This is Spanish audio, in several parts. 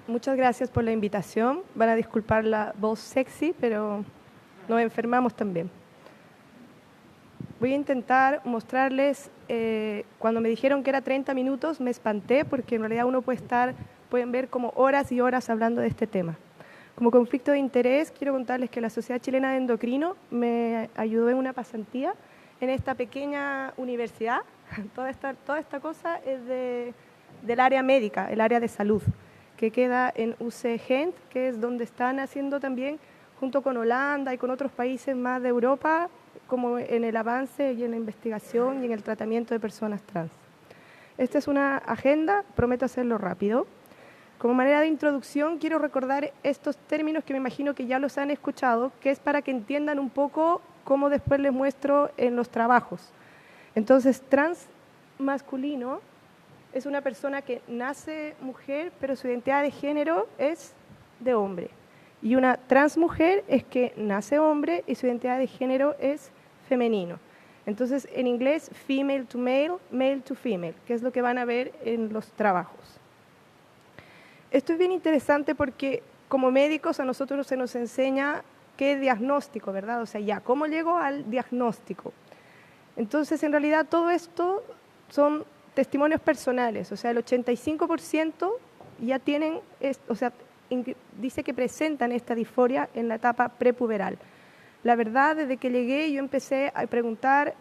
Muchas gracias por la invitación. Van a disculpar la voz sexy, pero nos enfermamos también. Voy a intentar mostrarles, cuando me dijeron que era 30 minutos, me espanté porque en realidad uno pueden ver como horas y horas hablando de este tema. Como conflicto de interés, quiero contarles que la Sociedad Chilena de Endocrino me ayudó en una pasantía en esta pequeña universidad. Toda esta cosa es del área médica, el área de salud, que queda en UC Gent, que es donde están haciendo también, junto con Holanda y con otros países más de Europa, como en el avance y en la investigación y en el tratamiento de personas trans. Esta es una agenda, prometo hacerlo rápido. Como manera de introducción, quiero recordar estos términos que me imagino que ya los han escuchado, que es para que entiendan un poco cómo después les muestro en los trabajos. Entonces, trans masculino es una persona que nace mujer, pero su identidad de género es de hombre. Y una transmujer es que nace hombre y su identidad de género es femenino. Entonces, en inglés, female to male, male to female, que es lo que van a ver en los trabajos. Esto es bien interesante porque como médicos a nosotros se nos enseña qué diagnóstico, ¿verdad? O sea, ya, ¿cómo llego al diagnóstico? Entonces, en realidad, todo esto son testimonios personales, o sea, el 85% ya tienen, o sea, dice que presentan esta disforia en la etapa prepuberal. La verdad, desde que llegué, yo empecé a preguntar,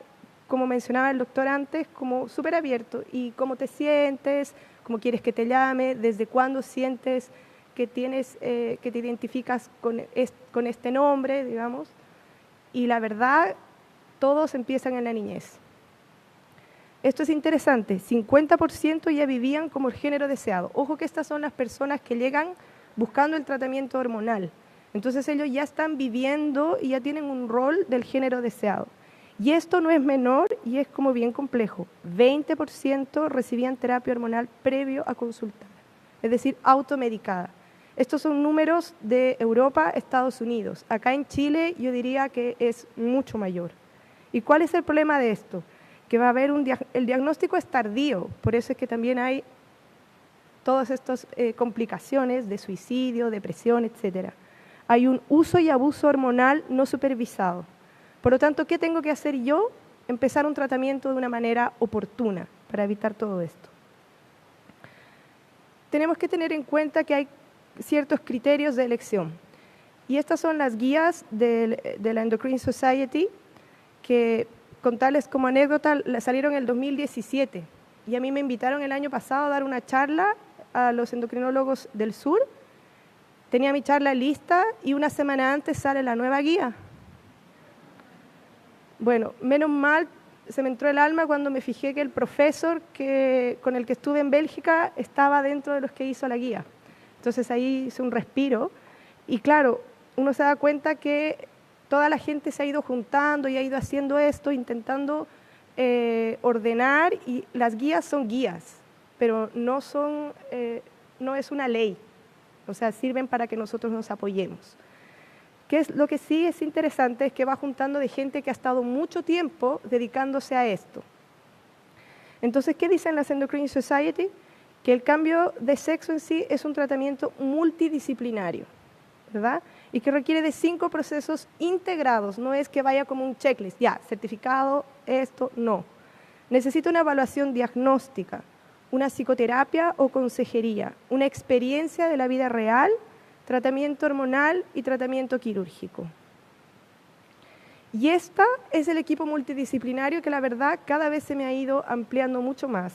como mencionaba el doctor antes, como súper abierto, ¿y cómo te sientes? ¿Cómo quieres que te llame? ¿Desde cuándo sientes que te identificas con este nombre, digamos? Y la verdad, todos empiezan en la niñez. Esto es interesante, 50% ya vivían como el género deseado. Ojo que estas son las personas que llegan buscando el tratamiento hormonal. Entonces ellos ya están viviendo y ya tienen un rol del género deseado. Y esto no es menor y es como bien complejo. 20% recibían terapia hormonal previo a consultar, es decir, automedicada. Estos son números de Europa, Estados Unidos. Acá en Chile yo diría que es mucho mayor. ¿Y cuál es el problema de esto? Que va a haber el diagnóstico es tardío, por eso es que también hay todas estas complicaciones de suicidio, depresión, etc. Hay un uso y abuso hormonal no supervisado. Por lo tanto, ¿qué tengo que hacer yo? Empezar un tratamiento de una manera oportuna para evitar todo esto. Tenemos que tener en cuenta que hay ciertos criterios de elección. Y estas son las guías de la Endocrine Society, que contarles como anécdota, salieron en el 2017 y a mí me invitaron el año pasado a dar una charla a los endocrinólogos del sur. Tenía mi charla lista y una semana antes sale la nueva guía. Bueno, menos mal se me entró el alma cuando me fijé que el profesor con el que estuve en Bélgica estaba dentro de los que hizo la guía. Entonces ahí hice un respiro y claro, uno se da cuenta que toda la gente se ha ido juntando y ha ido haciendo esto, intentando ordenar, y las guías son guías, pero no es una ley, o sea, sirven para que nosotros nos apoyemos. Lo que sí es interesante es que va juntando de gente que ha estado mucho tiempo dedicándose a esto. Entonces, ¿qué dicen las Endocrine Society? Que el cambio de sexo en sí es un tratamiento multidisciplinario, ¿verdad? Y que requiere de 5 procesos integrados, no es que vaya como un checklist, ya, certificado, esto, no. Necesita una evaluación diagnóstica, una psicoterapia o consejería, una experiencia de la vida real, tratamiento hormonal y tratamiento quirúrgico. Y este es el equipo multidisciplinario que la verdad cada vez se me ha ido ampliando mucho más.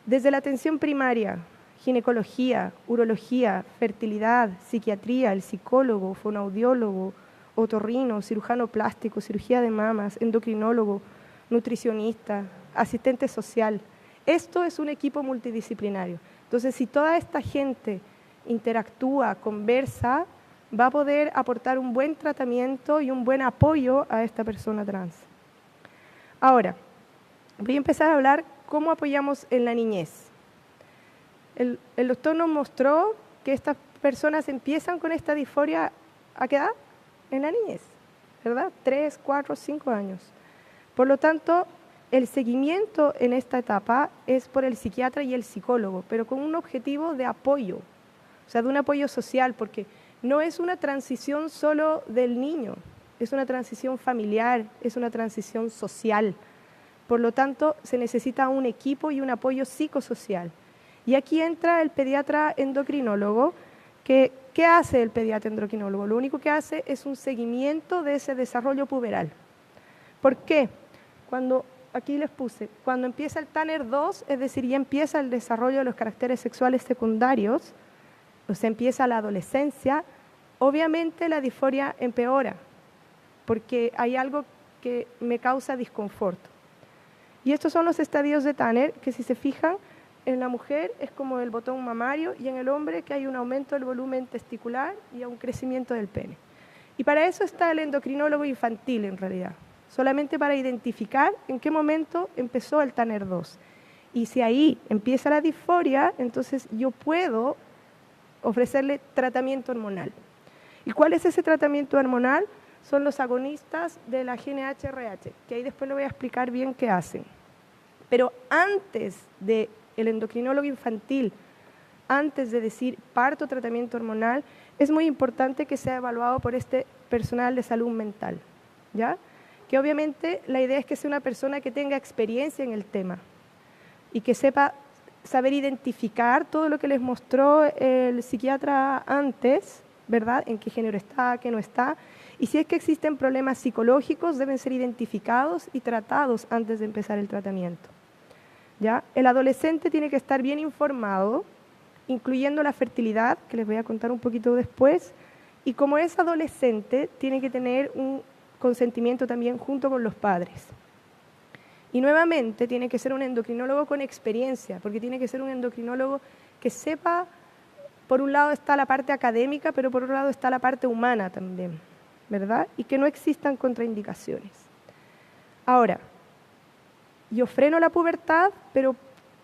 Desde la atención primaria, ginecología, urología, fertilidad, psiquiatría, el psicólogo, fonoaudiólogo, otorrino, cirujano plástico, cirugía de mamas, endocrinólogo, nutricionista, asistente social. Esto es un equipo multidisciplinario. Entonces, si toda esta gente interactúa, conversa, va a poder aportar un buen tratamiento y un buen apoyo a esta persona trans. Ahora, voy a empezar a hablar cómo apoyamos en la niñez. El doctor nos mostró que estas personas empiezan con esta disforia ¿a qué edad? En la niñez, ¿verdad? 3, 4, 5 años. Por lo tanto, el seguimiento en esta etapa es por el psiquiatra y el psicólogo, pero con un objetivo de apoyo. o sea, de un apoyo social, porque no es una transición solo del niño, es una transición familiar, es una transición social. Por lo tanto, se necesita un equipo y un apoyo psicosocial. Y aquí entra el pediatra endocrinólogo, que ¿qué hace el pediatra endocrinólogo? Lo único que hace es un seguimiento de ese desarrollo puberal. ¿Por qué? Aquí les puse, cuando empieza el Tanner 2, es decir, ya empieza el desarrollo de los caracteres sexuales secundarios, o sea, empieza la adolescencia, obviamente la disforia empeora, porque hay algo que me causa disconfort. Y estos son los estadios de Tanner, que si se fijan, en la mujer es como el botón mamario y en el hombre que hay un aumento del volumen testicular y un crecimiento del pene. Y para eso está el endocrinólogo infantil en realidad, solamente para identificar en qué momento empezó el Tanner 2. Y si ahí empieza la disforia, entonces yo puedo ofrecerle tratamiento hormonal. ¿Y cuál es ese tratamiento hormonal? Son los agonistas de la GnRH, que ahí después le voy a explicar bien qué hacen. Pero antes del endocrinólogo infantil, antes de decir parto tratamiento hormonal, es muy importante que sea evaluado por este personal de salud mental, ¿ya? Que obviamente la idea es que sea una persona que tenga experiencia en el tema y que sepa saber identificar todo lo que les mostró el psiquiatra antes, ¿verdad? En qué género está, qué no está. Y si es que existen problemas psicológicos, deben ser identificados y tratados antes de empezar el tratamiento, ¿ya? El adolescente tiene que estar bien informado, incluyendo la fertilidad, que les voy a contar un poquito después, y como es adolescente, tiene que tener un consentimiento también junto con los padres. Y nuevamente tiene que ser un endocrinólogo con experiencia, porque tiene que ser un endocrinólogo que sepa, por un lado está la parte académica, pero por otro lado está la parte humana también, ¿verdad? Y que no existan contraindicaciones. Ahora, yo freno la pubertad, pero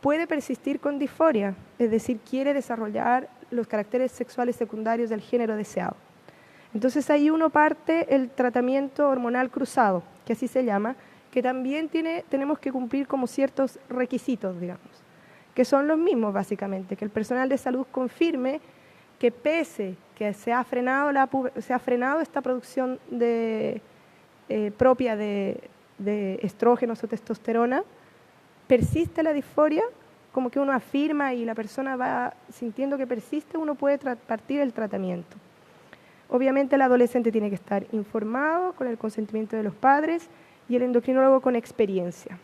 puede persistir con disforia, es decir, quiere desarrollar los caracteres sexuales secundarios del género deseado. Entonces ahí uno parte el tratamiento hormonal cruzado, que así se llama, que también tenemos que cumplir como ciertos requisitos, digamos, que son los mismos básicamente, que el personal de salud confirme que pese que se ha frenado esta producción propia de estrógenos o testosterona, persiste la disforia, como que uno afirma y la persona va sintiendo que persiste, uno puede partir el tratamiento. Obviamente el adolescente tiene que estar informado con el consentimiento de los padres y el endocrinólogo con experiencia.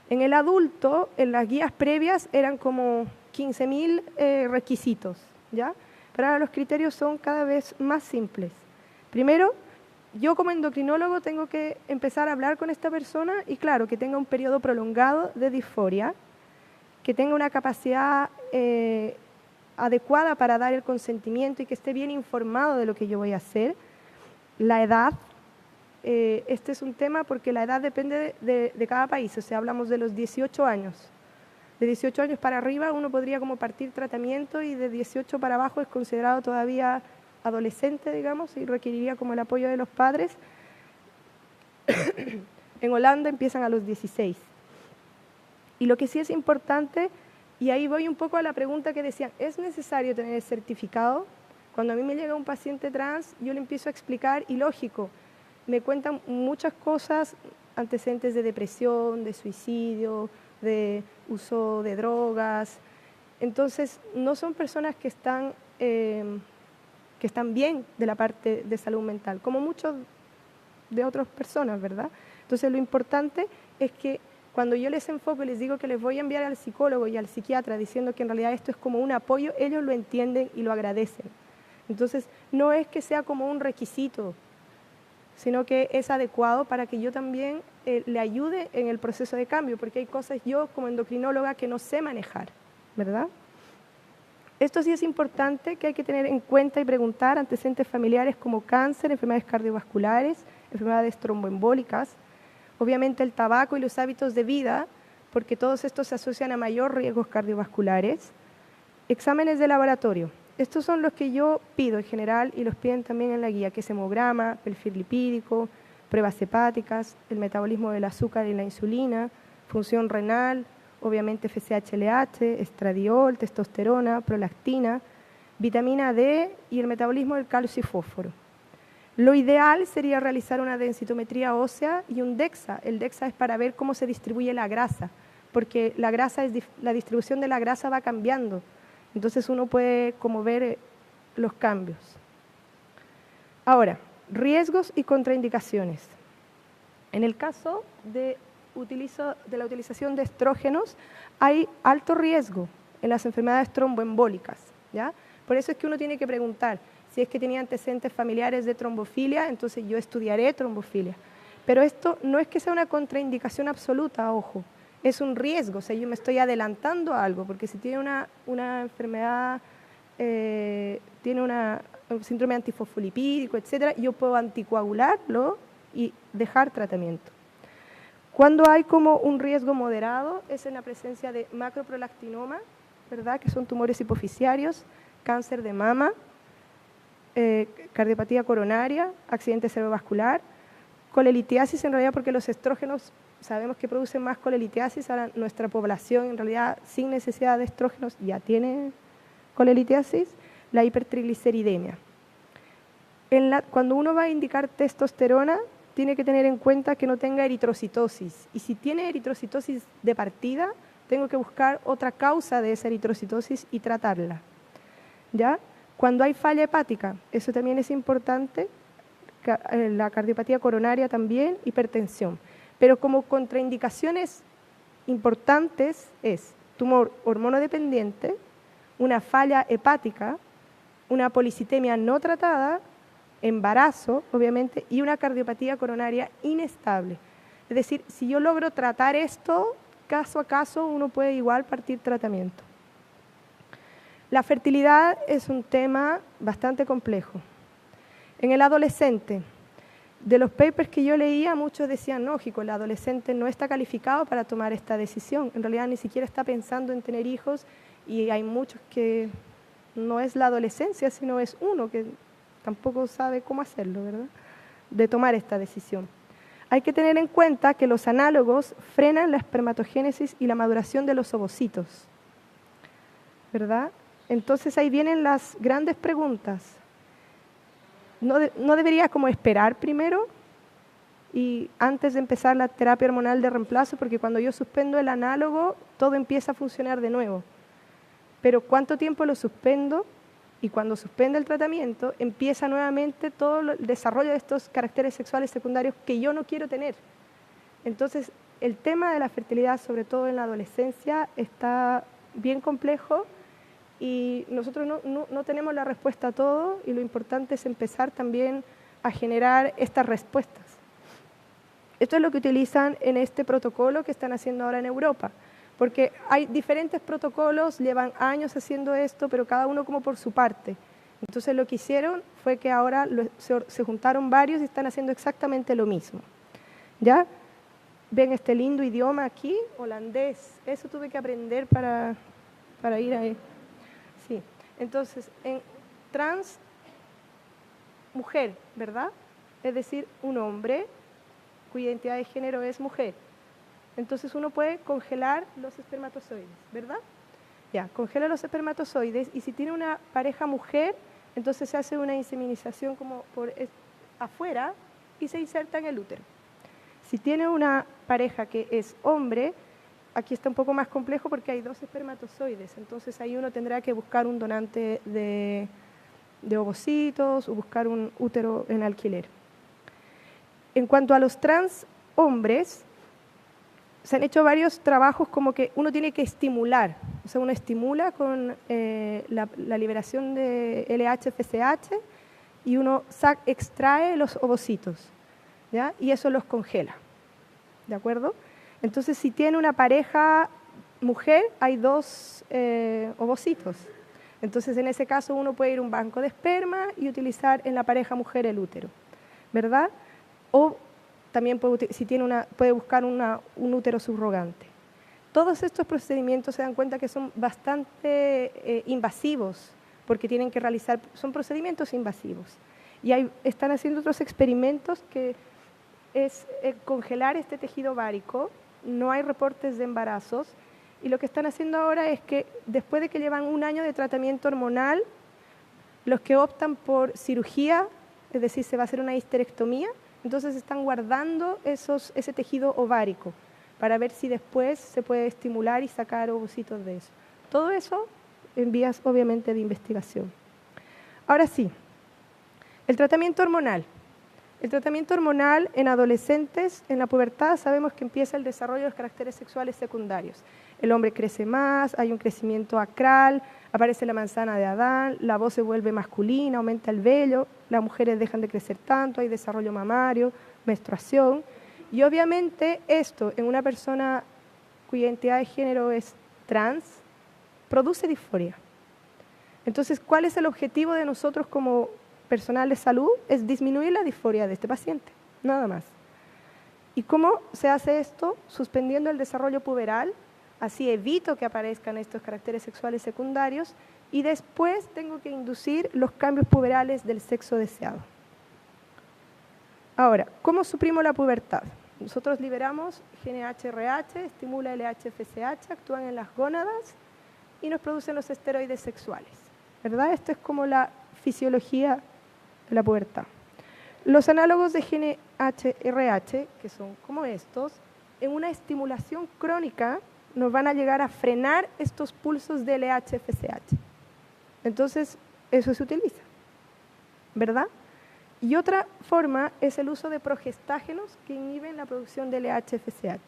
En el adulto, en las guías previas eran como 15.000 requisitos, ¿ya? Pero ahora los criterios son cada vez más simples. Primero, yo como endocrinólogo tengo que empezar a hablar con esta persona y claro, que tenga un periodo prolongado de disforia, que tenga una capacidad adecuada para dar el consentimiento y que esté bien informado de lo que yo voy a hacer. La edad, este es un tema porque la edad depende de cada país, o sea, hablamos de los 18 años. De 18 años para arriba uno podría como partir tratamiento y de 18 para abajo es considerado todavía adolescente, digamos, y requeriría como el apoyo de los padres. En Holanda empiezan a los 16. Y lo que sí es importante, y ahí voy un poco a la pregunta que decían, ¿es necesario tener el certificado? Cuando a mí me llega un paciente trans, yo le empiezo a explicar, y lógico, me cuentan muchas cosas, antecedentes de depresión, de suicidio, de uso de drogas. Entonces, no son personas que están bien de la parte de salud mental, como muchos de otras personas, ¿verdad? Entonces, lo importante es que cuando yo les enfoco y les digo que les voy a enviar al psicólogo y al psiquiatra diciendo que en realidad esto es como un apoyo, ellos lo entienden y lo agradecen. Entonces, no es que sea como un requisito, sino que es adecuado para que yo también le ayude en el proceso de cambio, porque hay cosas yo como endocrinóloga que no sé manejar, ¿verdad? Esto sí es importante, que hay que tener en cuenta y preguntar antecedentes familiares como cáncer, enfermedades cardiovasculares, enfermedades tromboembólicas, obviamente el tabaco y los hábitos de vida, porque todos estos se asocian a mayor riesgos cardiovasculares. Exámenes de laboratorio. Estos son los que yo pido en general y los piden también en la guía, que es hemograma, perfil lipídico, pruebas hepáticas, el metabolismo del azúcar y la insulina, función renal, obviamente FSH-LH, estradiol, testosterona, prolactina. vitamina D y el metabolismo del calcio y fósforo. Lo ideal sería realizar una densitometría ósea y un DEXA. El DEXA es para ver cómo se distribuye la grasa, porque la distribución de la grasa va cambiando. Entonces uno puede como ver los cambios. Ahora, riesgos y contraindicaciones. En el caso de la utilización de estrógenos, hay alto riesgo en las enfermedades tromboembólicas, ¿ya? Por eso es que uno tiene que preguntar, si es que tenía antecedentes familiares de trombofilia, entonces yo estudiaré trombofilia. Pero esto no es que sea una contraindicación absoluta, ojo, es un riesgo, o sea, yo me estoy adelantando a algo, porque si tiene una enfermedad, tiene un síndrome antifosfolipídico, etcétera, yo puedo anticoagularlo y dejar tratamiento. Cuando hay como un riesgo moderado es en la presencia de macroprolactinoma, ¿verdad?, que son tumores hipoficiarios, cáncer de mama, cardiopatía coronaria, accidente cerebrovascular, colelitiasis, en realidad porque los estrógenos sabemos que producen más colelitiasis. Ahora nuestra población en realidad sin necesidad de estrógenos ya tiene colelitiasis, la hipertrigliceridemia. Cuando uno va a indicar testosterona, tiene que tener en cuenta que no tenga eritrocitosis, y si tiene eritrocitosis de partida, tengo que buscar otra causa de esa eritrocitosis y tratarla, ¿ya? Cuando hay falla hepática, eso también es importante, la cardiopatía coronaria también, hipertensión. Pero como contraindicaciones importantes es tumor hormonodependiente, una falla hepática, una policitemia no tratada, embarazo, obviamente, y una cardiopatía coronaria inestable. Es decir, si yo logro tratar esto, caso a caso, uno puede igual partir tratamiento. La fertilidad es un tema bastante complejo. En el adolescente, de los papers que yo leía, muchos decían, no, Jico, el adolescente no está calificado para tomar esta decisión. En realidad ni siquiera está pensando en tener hijos, y hay muchos que no es la adolescencia, sino es uno que tampoco sabe cómo hacerlo, ¿verdad?, de tomar esta decisión. Hay que tener en cuenta que los análogos frenan la espermatogénesis y la maduración de los ovocitos, ¿verdad? Entonces ahí vienen las grandes preguntas. ¿No debería como esperar primero y antes de empezar la terapia hormonal de reemplazo? Porque cuando yo suspendo el análogo, todo empieza a funcionar de nuevo. Pero ¿cuánto tiempo lo suspendo? Y cuando suspende el tratamiento, empieza nuevamente todo el desarrollo de estos caracteres sexuales secundarios que yo no quiero tener. Entonces, el tema de la fertilidad, sobre todo en la adolescencia, está bien complejo, y nosotros no tenemos la respuesta a todo, y lo importante es empezar también a generar estas respuestas. Esto es lo que utilizan en este protocolo que están haciendo ahora en Europa, porque hay diferentes protocolos, llevan años haciendo esto, pero cada uno como por su parte. Entonces lo que hicieron fue que ahora se juntaron varios y están haciendo exactamente lo mismo, ¿ya? Ven este lindo idioma aquí, holandés, eso tuve que aprender para ir ahí. Sí, entonces, en trans, mujer, ¿verdad? Es decir, un hombre cuya identidad de género es mujer. Entonces uno puede congelar los espermatozoides, ¿verdad? Ya, congela los espermatozoides, y si tiene una pareja mujer, entonces se hace una inseminización como por afuera y se inserta en el útero. Si tiene una pareja que es hombre, aquí está un poco más complejo porque hay 2 espermatozoides, entonces ahí uno tendrá que buscar un donante de ovocitos o buscar un útero en alquiler. En cuanto a los trans hombres, se han hecho varios trabajos como que uno tiene que estimular, o sea, uno estimula con la liberación de LH-FSH y uno extrae los ovocitos, ¿ya? Y eso los congela, ¿de acuerdo? Entonces, si tiene una pareja mujer, hay 2 ovocitos. Entonces, en ese caso, uno puede ir a un banco de esperma y utilizar en la pareja mujer el útero, ¿verdad? O también puede buscar un útero subrogante. Todos estos procedimientos se dan cuenta que son bastante invasivos, porque tienen que son procedimientos invasivos. Y están haciendo otros experimentos que es congelar este tejido ovárico, no hay reportes de embarazos, y lo que están haciendo ahora es que después de que llevan un año de tratamiento hormonal, Los que optan por cirugía, es decir, se va a hacer una histerectomía, entonces están guardando ese tejido ovárico para ver si después se puede estimular y sacar ovocitos de eso. Todo eso en vías, obviamente, de investigación. Ahora sí, el tratamiento hormonal. El tratamiento hormonal en adolescentes, en la pubertad, sabemos que empieza el desarrollo de los caracteres sexuales secundarios. El hombre crece más, hay un crecimiento acral, aparece la manzana de Adán, la voz se vuelve masculina, aumenta el vello, las mujeres dejan de crecer tanto, hay desarrollo mamario, menstruación. Y obviamente esto en una persona cuya identidad de género es trans, produce disforia. Entonces, ¿cuál es el objetivo de nosotros como personal de salud? Es disminuir la disforia de este paciente, nada más. ¿Y cómo se hace esto? Suspendiendo el desarrollo puberal, así evito que aparezcan estos caracteres sexuales secundarios y después tengo que inducir los cambios puberales del sexo deseado. Ahora, ¿cómo suprimo la pubertad? Nosotros liberamos GNH-RH, estimula LH-FSH, actúan en las gónadas y nos producen los esteroides sexuales, ¿verdad? Esto es como la fisiología de la pubertad. Los análogos de GNH-RH, que son como estos, en una estimulación crónica nos van a llegar a frenar estos pulsos de LH-FSH. Entonces, eso se utiliza, ¿verdad? Y otra forma es el uso de progestágenos que inhiben la producción de LH-FSH.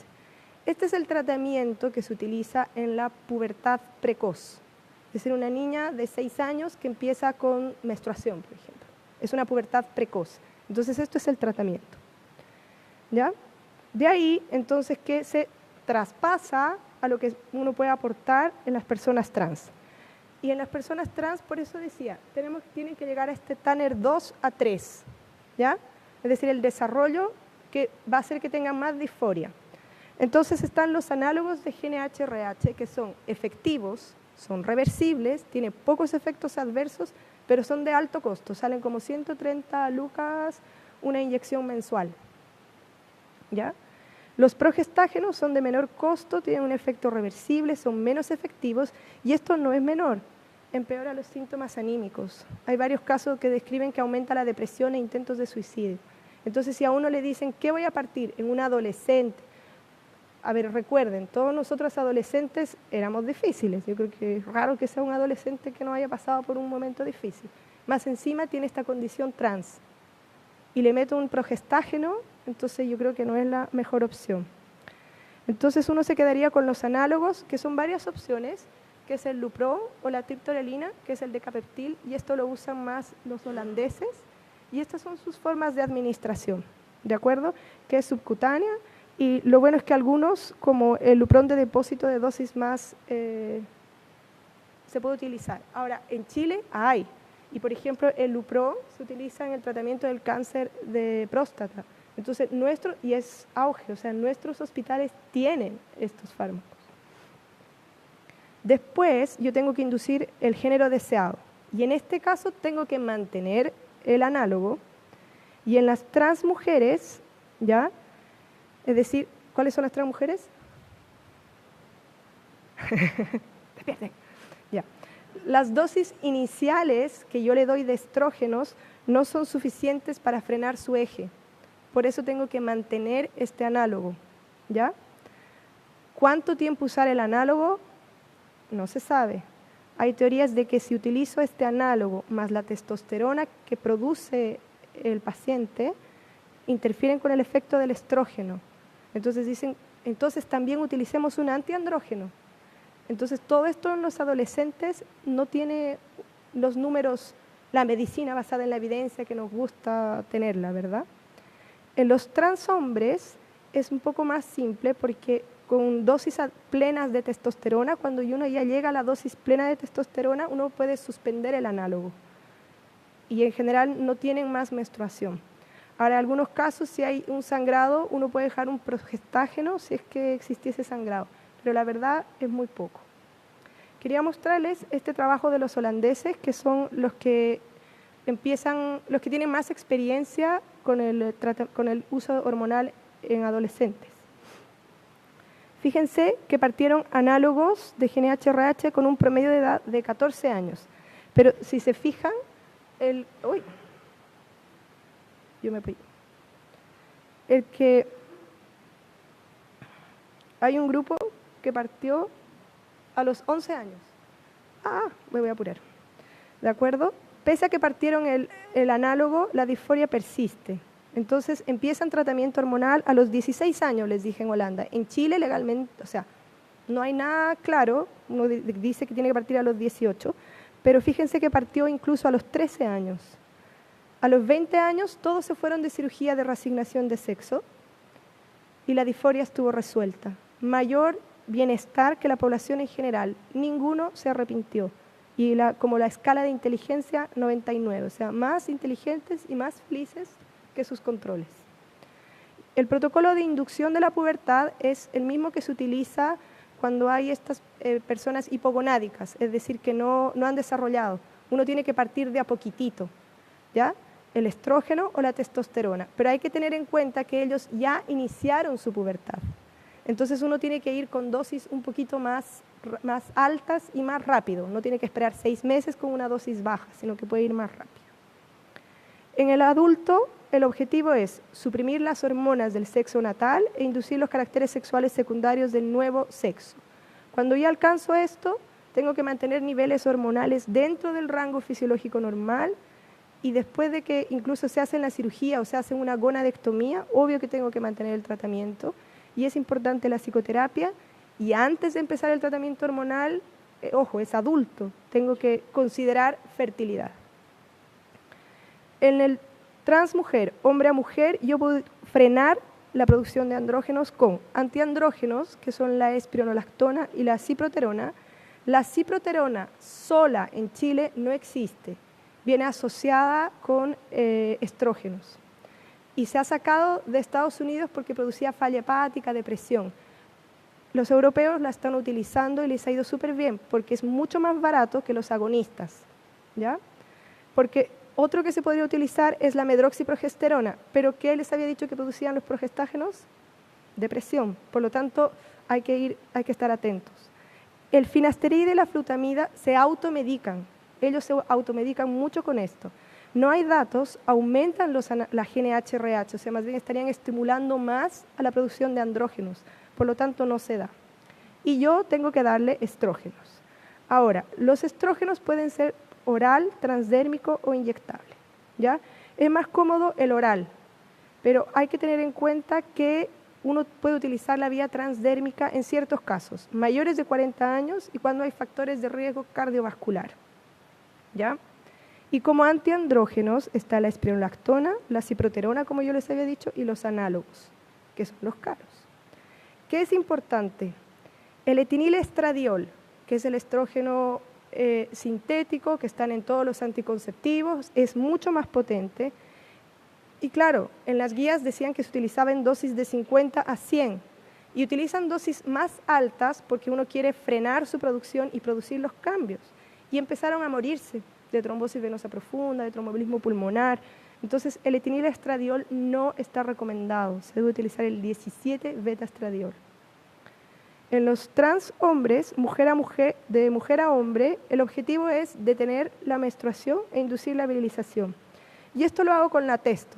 Este es el tratamiento que se utiliza en la pubertad precoz, es decir, una niña de 6 años que empieza con menstruación, por ejemplo. Es una pubertad precoz. Entonces, esto es el tratamiento. ¿Ya? De ahí, entonces, que se traspasa a lo que uno puede aportar en las personas trans. Y en las personas trans, por eso decía, tienen que llegar a este Tanner 2 a 3, ¿ya? Es decir, el desarrollo que va a hacer que tengan más disforia. Entonces están los análogos de GNH-RH que son efectivos, son reversibles, tienen pocos efectos adversos, pero son de alto costo, salen como 130 lucas una inyección mensual, ¿ya? Los progestágenos son de menor costo, tienen un efecto reversible, son menos efectivos y esto no es menor, empeora los síntomas anímicos. Hay varios casos que describen que aumenta la depresión e intentos de suicidio. Entonces, si a uno le dicen, ¿qué voy a partir en un adolescente? A ver, recuerden, todos nosotros adolescentes éramos difíciles. Yo creo que es raro que sea un adolescente que no haya pasado por un momento difícil. Más encima tiene esta condición trans. Y le meto un progestágeno, entonces yo creo que no es la mejor opción. Entonces uno se quedaría con los análogos, que son varias opciones, que es el Lupro o la triptorelina, que es el decapeptil, y esto lo usan más los holandeses, y estas son sus formas de administración, ¿de acuerdo? Que es subcutánea, y lo bueno es que algunos, como el Lupron de depósito de dosis más, se puede utilizar. Ahora, en Chile hay, y por ejemplo el Lupron se utiliza en el tratamiento del cáncer de próstata. Entonces, y es auge, o sea, nuestros hospitales tienen estos fármacos. Después, yo tengo que inducir el género deseado, y en este caso tengo que mantener el análogo, y en las trans mujeres, ¿ya? Es decir, ¿cuáles son las trans mujeres? Despierten. Ya. Las dosis iniciales que yo le doy de estrógenos no son suficientes para frenar su eje. Por eso tengo que mantener este análogo, ¿ya? ¿Cuánto tiempo usar el análogo? No se sabe. Hay teorías de que si utilizo este análogo más la testosterona que produce el paciente, interfieren con el efecto del estrógeno. Entonces dicen, entonces también utilicemos un antiandrógeno. Entonces todo esto en los adolescentes no tiene los números, la medicina basada en la evidencia que nos gusta tenerla, ¿verdad? En los trans hombres es un poco más simple porque con dosis plenas de testosterona, cuando uno ya llega a la dosis plena de testosterona, uno puede suspender el análogo. Y en general no tienen más menstruación. Ahora, en algunos casos, si hay un sangrado, uno puede dejar un progestágeno si es que existiese sangrado, pero la verdad es muy poco. Quería mostrarles este trabajo de los holandeses, que son los que tienen más experiencia con el uso hormonal en adolescentes. Fíjense que partieron análogos de GNH-RH con un promedio de edad de 14 años, pero si se fijan, Hay un grupo que partió a los 11 años. Me voy a apurar. ¿De acuerdo? Pese a que partieron el análogo, la disforia persiste. Entonces empiezan tratamiento hormonal a los 16 años, les dije en Holanda. En Chile legalmente, o sea, no hay nada claro, uno dice que tiene que partir a los 18, pero fíjense que partió incluso a los 13 años. A los 20 años todos se fueron de cirugía de reasignación de sexo y la disforia estuvo resuelta. Mayor bienestar que la población en general, ninguno se arrepintió. Y como la escala de inteligencia, 99, o sea, más inteligentes y más felices que sus controles. El protocolo de inducción de la pubertad es el mismo que se utiliza cuando hay estas personas hipogonádicas, es decir, que no han desarrollado. Uno tiene que partir de a poquitito, ¿ya? El estrógeno o la testosterona, pero hay que tener en cuenta que ellos ya iniciaron su pubertad. Entonces uno tiene que ir con dosis un poquito más altas y más rápido. No tiene que esperar 6 meses con una dosis baja, sino que puede ir más rápido. En el adulto, el objetivo es suprimir las hormonas del sexo natal e inducir los caracteres sexuales secundarios del nuevo sexo. Cuando ya alcanzo esto, tengo que mantener niveles hormonales dentro del rango fisiológico normal y después de que incluso se hace la cirugía o se hace una gonadectomía, obvio que tengo que mantener el tratamiento. Y es importante la psicoterapia, y antes de empezar el tratamiento hormonal, ojo, es adulto, tengo que considerar fertilidad. En el transmujer, hombre a mujer, yo puedo frenar la producción de andrógenos con antiandrógenos, que son la espironolactona y la ciproterona. La ciproterona sola en Chile no existe, viene asociada con estrógenos. Y se ha sacado de Estados Unidos porque producía falla hepática, depresión. Los europeos la están utilizando y les ha ido súper bien porque es mucho más barato que los agonistas, ¿ya? Porque otro que se podría utilizar es la medroxiprogesterona, pero ¿qué les había dicho que producían los progestágenos? Depresión. Por lo tanto, hay que estar atentos. El finasteride y la flutamida se automedican. Ellos se automedican mucho con esto. No hay datos, aumentan la GNH-RH, o sea, más bien estarían estimulando más a la producción de andrógenos, por lo tanto no se da. Y yo tengo que darle estrógenos. Ahora, los estrógenos pueden ser oral, transdérmico o inyectable, ¿ya? Es más cómodo el oral, pero hay que tener en cuenta que uno puede utilizar la vía transdérmica en ciertos casos, mayores de 40 años y cuando hay factores de riesgo cardiovascular, ¿ya? Y como antiandrógenos está la espironolactona, la ciproterona, como yo les había dicho, y los análogos, que son los caros. ¿Qué es importante? El etinilestradiol, que es el estrógeno sintético, que están en todos los anticonceptivos, es mucho más potente. Y claro, en las guías decían que se utilizaba en dosis de 50 a 100, y utilizan dosis más altas porque uno quiere frenar su producción y producir los cambios. Y empezaron a morirse de trombosis venosa profunda, de tromboembolismo pulmonar. Entonces, el etinilestradiol no está recomendado. Se debe utilizar el 17-beta-estradiol. En los trans hombres, de mujer a hombre, el objetivo es detener la menstruación e inducir la virilización. Y esto lo hago con la testo.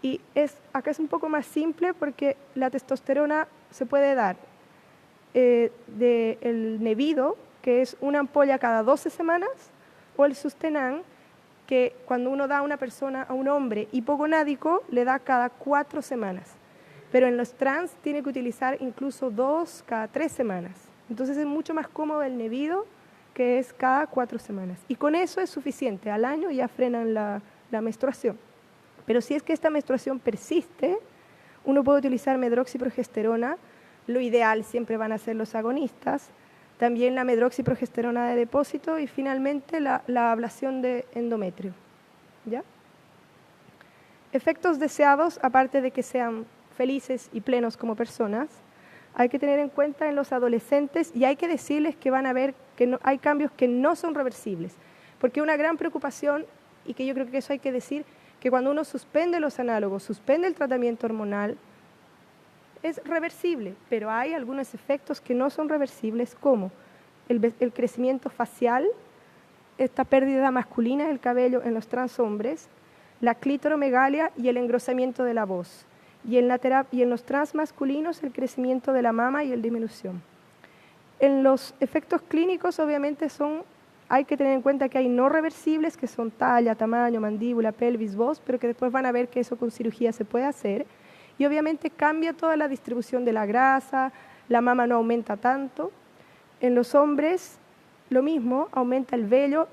Y acá es un poco más simple porque la testosterona se puede dar del Nevido, que es una ampolla cada 12 semanas, o el Sustenan, que cuando uno da a una persona, a un hombre hipogonádico, le da cada 4 semanas. Pero en los trans tiene que utilizar incluso 2 cada 3 semanas. Entonces es mucho más cómodo el Nevido, que es cada 4 semanas. Y con eso es suficiente, al año ya frenan la menstruación. Pero si es que esta menstruación persiste, uno puede utilizar medroxiprogesterona, lo ideal siempre van a ser los agonistas, también la medroxiprogesterona de depósito y finalmente la ablación de endometrio, ¿ya? Efectos deseados, aparte de que sean felices y plenos como personas, hay que tener en cuenta en los adolescentes y hay que decirles que van a ver que hay cambios que no son reversibles, porque una gran preocupación, y que yo creo que eso hay que decir, que cuando uno suspende los análogos, suspende el tratamiento hormonal, es reversible, pero hay algunos efectos que no son reversibles, como el crecimiento facial, esta pérdida masculina del cabello en los trans hombres, la clítoromegalia y el engrosamiento de la voz. Y en los trans masculinos, el crecimiento de la mama y la disminución. En los efectos clínicos, obviamente, hay que tener en cuenta que hay no reversibles, que son talla, tamaño, mandíbula, pelvis, voz, pero que después van a ver que eso con cirugía se puede hacer. Y obviamente cambia toda la distribución de la grasa, la mama no aumenta tanto. En los hombres, lo mismo, aumenta el vello.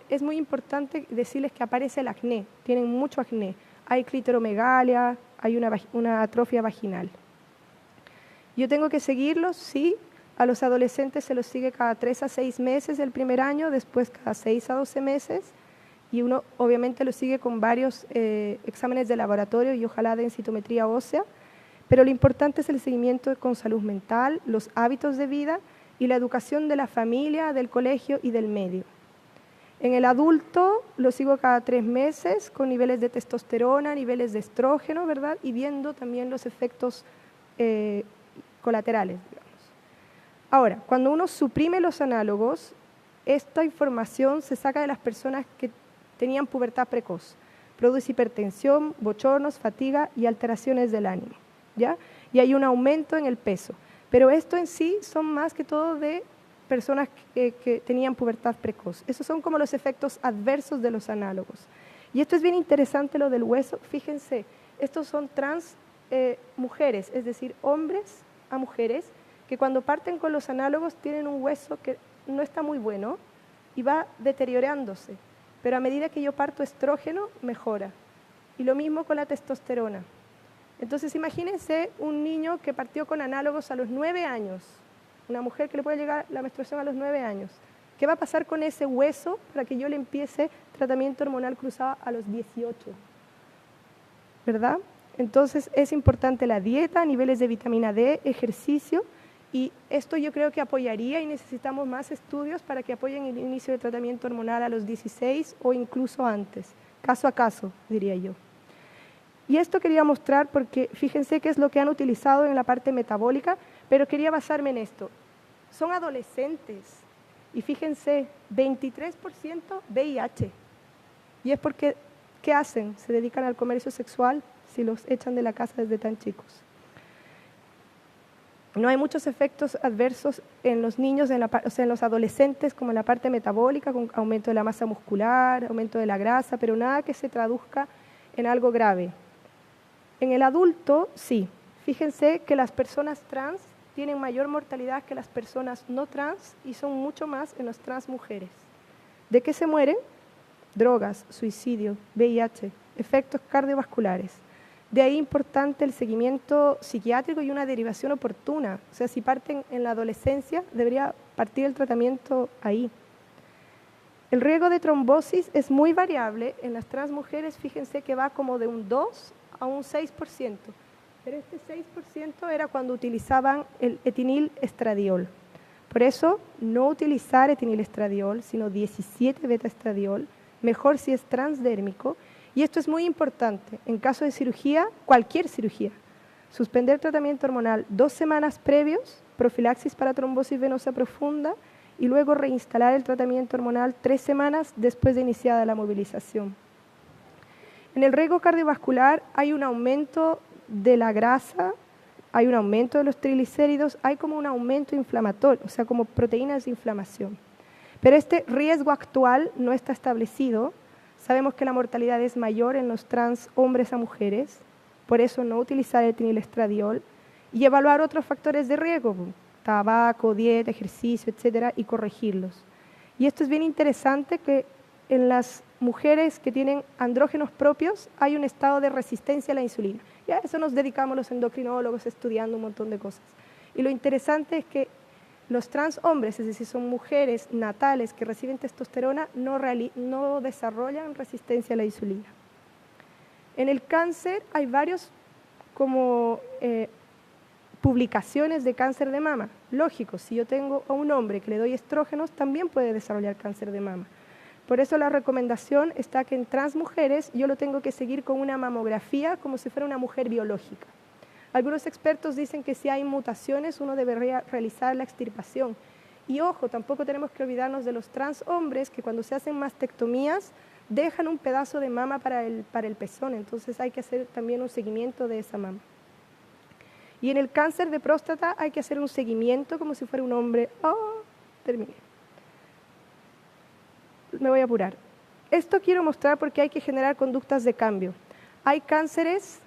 Es muy importante decirles que aparece el acné, tienen mucho acné. Hay clitoromegalia, hay una atrofia vaginal. Yo tengo que seguirlos, sí. A los adolescentes se los sigue cada 3 a 6 meses el primer año, después cada 6 a 12 meses. Y uno obviamente lo sigue con varios exámenes de laboratorio y ojalá densitometría ósea. Pero lo importante es el seguimiento con salud mental, los hábitos de vida y la educación de la familia, del colegio y del medio. En el adulto lo sigo cada 3 meses con niveles de testosterona, niveles de estrógeno, ¿verdad? Y viendo también los efectos colaterales, digamos. Ahora, cuando uno suprime los análogos, esta información se saca de las personas que tenían pubertad precoz. Produce hipertensión, bochornos, fatiga y alteraciones del ánimo, ¿ya? Y hay un aumento en el peso. Pero esto en sí son más que todo de personas que tenían pubertad precoz. Esos son como los efectos adversos de los análogos. Y esto es bien interesante, lo del hueso. Fíjense, estos son trans mujeres, es decir, hombres a mujeres, que cuando parten con los análogos tienen un hueso que no está muy bueno y va deteriorándose. Pero a medida que yo parto estrógeno, mejora. Y lo mismo con la testosterona. Entonces, imagínense un niño que partió con análogos a los 9 años, una mujer que le puede llegar la menstruación a los 9 años. ¿Qué va a pasar con ese hueso para que yo le empiece tratamiento hormonal cruzado a los 18? ¿Verdad? Entonces, es importante la dieta, niveles de vitamina D, ejercicio, y esto yo creo que apoyaría y necesitamos más estudios para que apoyen el inicio de tratamiento hormonal a los 16 o incluso antes, caso a caso, diría yo. Y esto quería mostrar porque fíjense qué es lo que han utilizado en la parte metabólica, pero quería basarme en esto. Son adolescentes y fíjense, 23% VIH. Y es porque, ¿qué hacen? Se dedican al comercio sexual si los echan de la casa desde tan chicos. No hay muchos efectos adversos en los niños, o sea, en los adolescentes, como en la parte metabólica, con aumento de la masa muscular, aumento de la grasa, pero nada que se traduzca en algo grave. En el adulto, sí. Fíjense que las personas trans tienen mayor mortalidad que las personas no trans y son mucho más en las trans mujeres. ¿De qué se mueren? Drogas, suicidio, VIH, efectos cardiovasculares. De ahí importante el seguimiento psiquiátrico y una derivación oportuna. O sea, si parten en la adolescencia, debería partir el tratamiento ahí. El riesgo de trombosis es muy variable. En las trans mujeres, fíjense que va como de un 2 a un 6%. Pero este 6% era cuando utilizaban el etinil-estradiol. Por eso, no utilizar etinil-estradiol, sino 17 beta-estradiol, mejor si es transdérmico. Y esto es muy importante. En caso de cirugía, cualquier cirugía, suspender tratamiento hormonal 2 semanas previos, profilaxis para trombosis venosa profunda y luego reinstalar el tratamiento hormonal 3 semanas después de iniciada la movilización. En el riesgo cardiovascular hay un aumento de la grasa, hay un aumento de los triglicéridos, hay como un aumento inflamatorio, o sea, como proteínas de inflamación. Pero este riesgo actual no está establecido. Sabemos que la mortalidad es mayor en los trans hombres a mujeres, por eso no utilizar el etinil-estradiol y evaluar otros factores de riesgo, tabaco, dieta, ejercicio, etcétera, y corregirlos. Y esto es bien interesante que en las mujeres que tienen andrógenos propios hay un estado de resistencia a la insulina. Y a eso nos dedicamos los endocrinólogos estudiando un montón de cosas. Y lo interesante es que los trans hombres, es decir, son mujeres natales que reciben testosterona, no desarrollan resistencia a la insulina. En el cáncer hay varios como publicaciones de cáncer de mama. Lógico, si yo tengo a un hombre que le doy estrógenos, también puede desarrollar cáncer de mama. Por eso la recomendación está que en trans mujeres yo lo tengo que seguir con una mamografía como si fuera una mujer biológica. Algunos expertos dicen que si hay mutaciones uno debería realizar la extirpación. Y ojo, tampoco tenemos que olvidarnos de los trans hombres que cuando se hacen mastectomías dejan un pedazo de mama para el pezón, entonces hay que hacer también un seguimiento de esa mama. Y en el cáncer de próstata hay que hacer un seguimiento como si fuera un hombre. Terminé. Me voy a apurar. Esto quiero mostrar porque hay que generar conductas de cambio. Hay cánceres,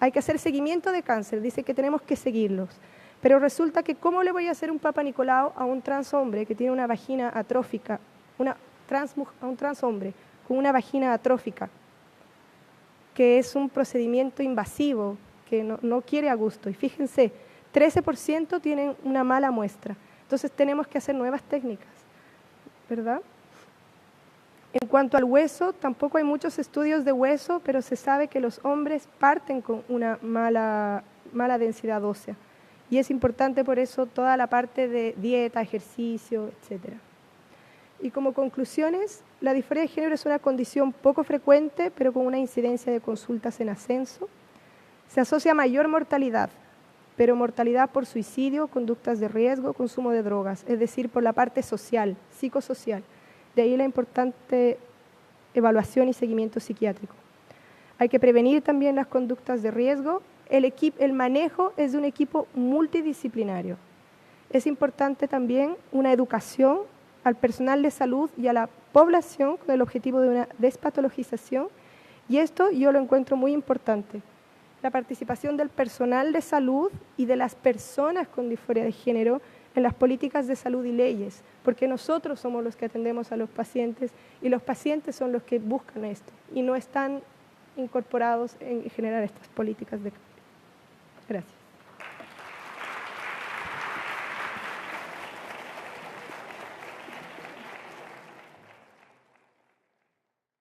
hay que hacer seguimiento de cáncer, dice que tenemos que seguirlos. Pero resulta que ¿cómo le voy a hacer un Papa Nicolau a un trans hombre que tiene una vagina atrófica, a un trans hombre con una vagina atrófica, que es un procedimiento invasivo, que no quiere a gusto? Y fíjense, 13% tienen una mala muestra. Entonces tenemos que hacer nuevas técnicas, ¿verdad? En cuanto al hueso, tampoco hay muchos estudios de hueso, pero se sabe que los hombres parten con una mala densidad ósea. Y es importante por eso toda la parte de dieta, ejercicio, etc. Y como conclusiones, la disforia de género es una condición poco frecuente, pero con una incidencia de consultas en ascenso. Se asocia a mayor mortalidad, pero mortalidad por suicidio, conductas de riesgo, consumo de drogas, es decir, por la parte social, psicosocial. De ahí la importante evaluación y seguimiento psiquiátrico. Hay que prevenir también las conductas de riesgo. El manejo es de un equipo multidisciplinario. Es importante también una educación al personal de salud y a la población con el objetivo de una despatologización. Y esto yo lo encuentro muy importante. La participación del personal de salud y de las personas con disforia de género en las políticas de salud y leyes, porque nosotros somos los que atendemos a los pacientes y los pacientes son los que buscan esto y no están incorporados en generar estas políticas de cambio. Gracias.